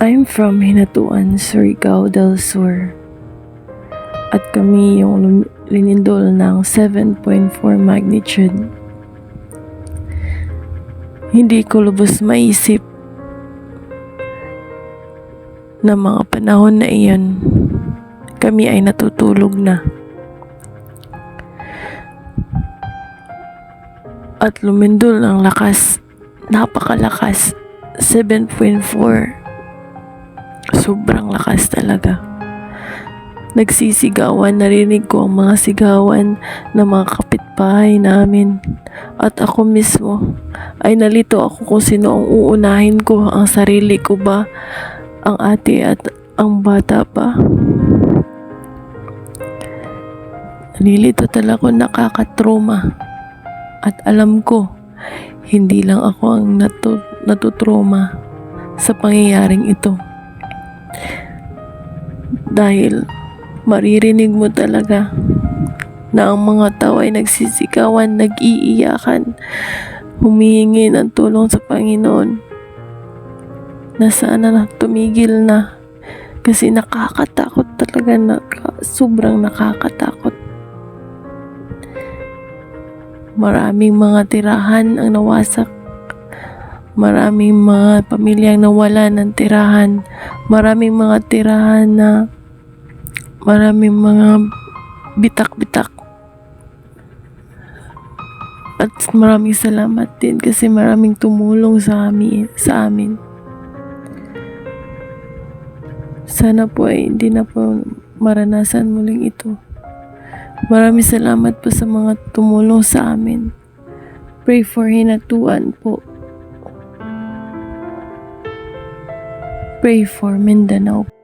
I'm from Hinatuan, Surigao del Sur. At kami yung linindol ng 7.4 magnitude. Hindi ko lubos maisip na mga panahon na iyon, kami ay natutulog na. At lumindol ang lakas, napakalakas, 7.4. Sobrang lakas talaga. Nagsisigawan, narinig ko ang mga sigawan ng mga kapitbahay namin. At ako mismo ay nalito ako kung sino ang uunahin ko, ang sarili ko ba, ang ate at ang bata pa. Nalilito talaga ako, nakakatroma. At alam ko, hindi lang ako ang natutroma sa pangyayaring ito. Dahil maririnig mo talaga na ang mga tao ay nagsisigawan, nag-iiyakan, humihingi ng tulong sa Panginoon na sana na tumigil na, kasi nakakatakot talaga, sobrang nakakatakot. Maraming mga tirahan ang nawasak, maraming mga pamilyang nawala ng tirahan, maraming mga tirahan na maraming mga bitak-bitak. At maraming salamat din kasi maraming tumulong sa amin. Sana po ay hindi na po maranasan muling ito. Maraming salamat po sa mga tumulong sa amin. Pray for Hinatuan po. Pray for Mindanao.